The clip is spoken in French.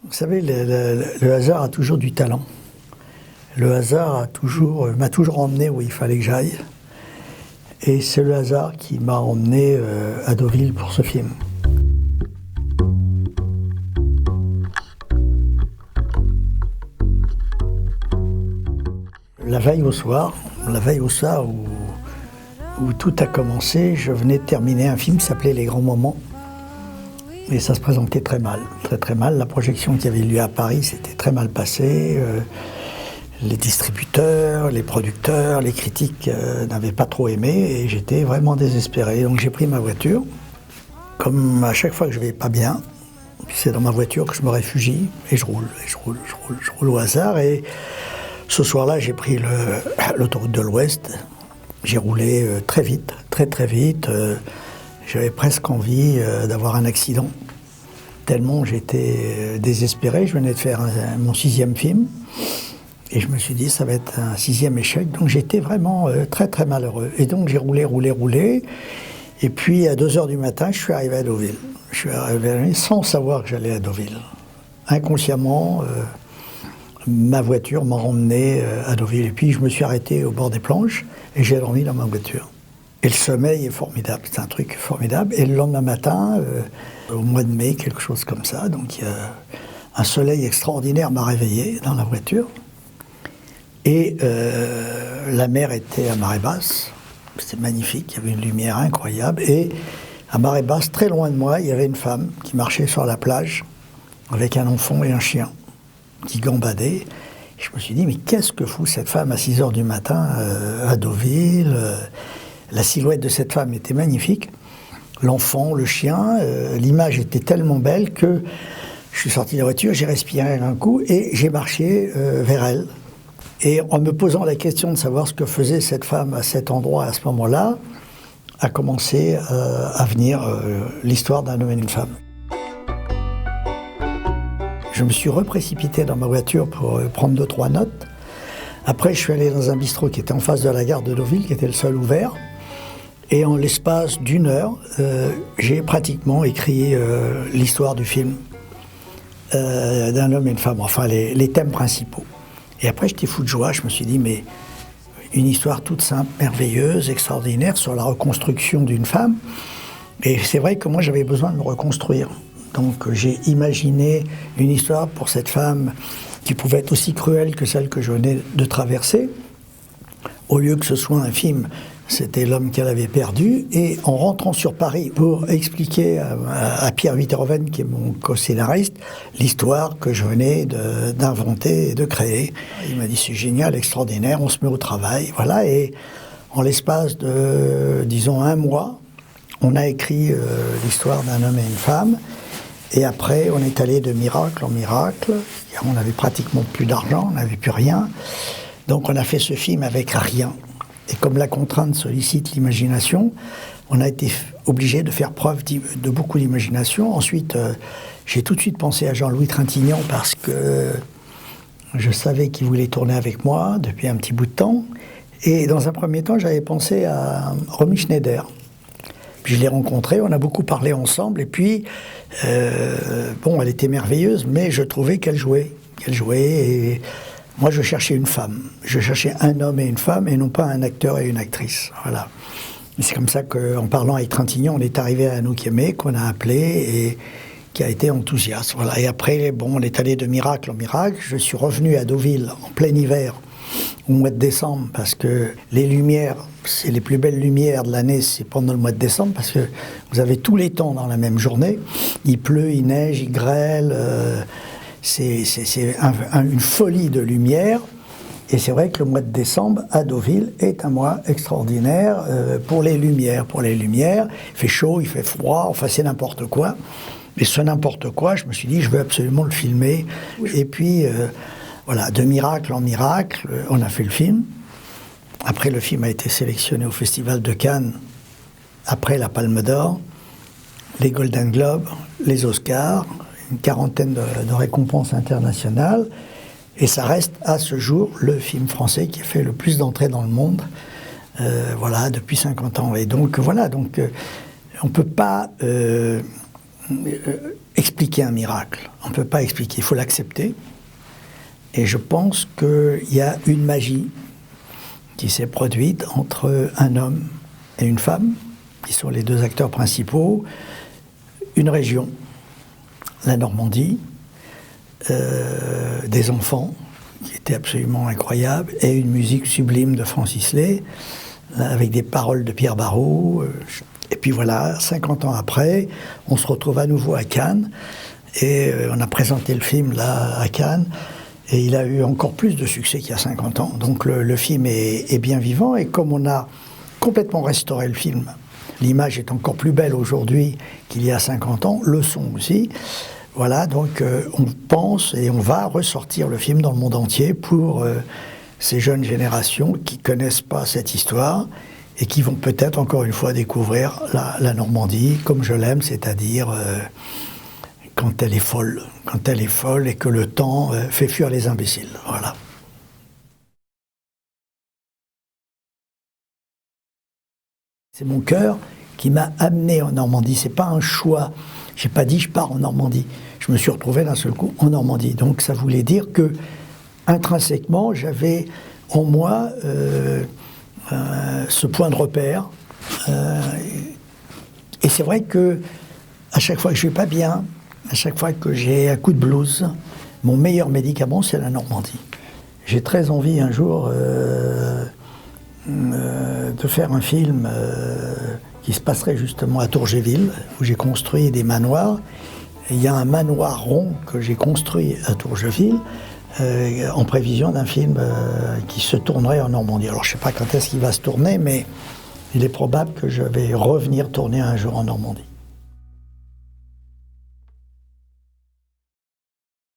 Vous savez, le hasard a toujours du talent. Le hasard m'a toujours emmené où il fallait que j'aille. Et c'est le hasard qui m'a emmené à Deauville pour ce film. La veille au soir où tout a commencé, je venais de terminer un film qui s'appelait Les Grands Moments. Et ça se présentait très mal, très très mal. La projection qui avait lieu à Paris, c'était très mal passé. Les distributeurs, les producteurs, les critiques n'avaient pas trop aimé et j'étais vraiment désespéré. Donc j'ai pris ma voiture. Comme à chaque fois que je vais pas bien, c'est dans ma voiture que je me réfugie et je roule au hasard. Et ce soir-là, j'ai pris l'autoroute de l'Ouest. J'ai roulé très vite, très vite. J'avais presque envie d'avoir un accident, tellement j'étais désespéré. Je venais de faire mon 6e film et je me suis dit ça va être un 6e échec. Donc j'étais vraiment très malheureux. Et donc j'ai roulé. Et puis à 2h du matin, je suis arrivé à Deauville. Je suis arrivé à Deauville sans savoir que j'allais à Deauville. Inconsciemment, ma voiture m'a emmené à Deauville. Et puis je me suis arrêté au bord des planches et j'ai dormi dans ma voiture. Et le sommeil est formidable, c'est un truc formidable. Et le lendemain matin, au mois de mai, quelque chose comme ça, donc un soleil extraordinaire m'a réveillé dans la voiture. Et la mer était à marée basse, c'était magnifique, il y avait une lumière incroyable. Et à marée basse, très loin de moi, il y avait une femme qui marchait sur la plage avec un enfant et un chien qui gambadaient. Et je me suis dit, mais qu'est-ce que fout cette femme à 6h du matin à Deauville La silhouette de cette femme était magnifique. L'enfant, le chien, l'image était tellement belle que je suis sorti de la voiture, j'ai respiré un coup et j'ai marché vers elle. Et en me posant la question de savoir ce que faisait cette femme à cet endroit, à ce moment-là, a commencé à venir l'histoire d'un homme et d'une femme. Je me suis reprécipité dans ma voiture pour prendre 2-3 notes. Après, je suis allé dans un bistrot qui était en face de la gare de Deauville, qui était le seul ouvert. Et en l'espace d'1 heure, j'ai pratiquement écrit l'histoire du film d'un homme et une femme, enfin les thèmes principaux. Et après, j'étais fou de joie, je me suis dit, mais une histoire toute simple, merveilleuse, extraordinaire, sur la reconstruction d'une femme. Et c'est vrai que moi, j'avais besoin de me reconstruire. Donc j'ai imaginé une histoire pour cette femme qui pouvait être aussi cruelle que celle que je venais de traverser. Au lieu que ce soit un film, c'était l'homme qu'elle avait perdu. Et en rentrant sur Paris pour expliquer à Pierre Witterhoven, qui est mon co-scénariste, l'histoire que je venais d'inventer et de créer. Il m'a dit c'est génial, extraordinaire, on se met au travail. Voilà, et en l'espace de, disons, 1 mois, on a écrit l'histoire d'un homme et une femme. Et après, on est allé de miracle en miracle. On n'avait pratiquement plus d'argent, on n'avait plus rien. Donc on a fait ce film avec rien. Et comme la contrainte sollicite l'imagination, on a été obligé de faire preuve de beaucoup d'imagination. Ensuite, j'ai tout de suite pensé à Jean-Louis Trintignant parce que je savais qu'il voulait tourner avec moi depuis un petit bout de temps. Et dans un premier temps, j'avais pensé à Romy Schneider. Puis je l'ai rencontrée, on a beaucoup parlé ensemble. Et puis, bon, elle était merveilleuse, mais je trouvais qu'elle jouait. Et moi, je cherchais une femme. Je cherchais un homme et une femme, et non pas un acteur et une actrice. Voilà. Et c'est comme ça qu'en parlant avec Trintignant, on est arrivé à Anouk Aimée, qu'on a appelé et qui a été enthousiaste. Voilà. Et après, bon, on est allé de miracle en miracle. Je suis revenu à Deauville en plein hiver, au mois de décembre, parce que les lumières, c'est les plus belles lumières de l'année, c'est pendant le mois de décembre, parce que vous avez tous les temps dans la même journée. Il pleut, il neige, il grêle. C'est une folie de lumière. Et c'est vrai que le mois de décembre, à Deauville, est un mois extraordinaire pour les lumières. Il fait chaud, il fait froid, enfin c'est n'importe quoi. Mais ce n'importe quoi, je me suis dit, je veux absolument le filmer. Et puis, voilà, de miracle en miracle, on a fait le film. Après, le film a été sélectionné au Festival de Cannes, après la Palme d'Or, les Golden Globes, les Oscars, une quarantaine de récompenses internationales. Et ça reste à ce jour le film français qui a fait le plus d'entrées dans le monde, voilà, depuis 50 ans. Et donc, voilà, donc, on ne peut pas expliquer un miracle. On ne peut pas expliquer, il faut l'accepter. Et je pense qu'il y a une magie qui s'est produite entre un homme et une femme, qui sont les deux acteurs principaux, une région, la Normandie, des enfants, qui étaient absolument incroyables, et une musique sublime de Francis Lay, avec des paroles de Pierre Barrault. Et puis voilà, 50 ans après, on se retrouve à nouveau à Cannes, et on a présenté le film là à Cannes, et il a eu encore plus de succès qu'il y a 50 ans. Donc le film est bien vivant, et comme on a complètement restauré le film, l'image est encore plus belle aujourd'hui qu'il y a 50 ans, le son aussi. Voilà, donc on pense et on va ressortir le film dans le monde entier pour ces jeunes générations qui ne connaissent pas cette histoire et qui vont peut-être encore une fois découvrir la Normandie comme je l'aime, c'est-à-dire quand elle est folle et que le temps fait fuir les imbéciles. Voilà. C'est mon cœur qui m'a amené en Normandie. C'est pas un choix. J'ai pas dit je pars en Normandie. Je me suis retrouvé d'un seul coup en Normandie. Donc ça voulait dire que intrinsèquement j'avais en moi ce point de repère. Et c'est vrai que à chaque fois que je vais pas bien, à chaque fois que j'ai un coup de blues, mon meilleur médicament c'est la Normandie. J'ai très envie un jour de faire un film qui se passerait justement à Tourgéville, où j'ai construit des manoirs. Il y a un manoir rond que j'ai construit à Tourgéville en prévision d'un film qui se tournerait en Normandie. Alors je ne sais pas quand est-ce qu'il va se tourner, mais il est probable que je vais revenir tourner un jour en Normandie.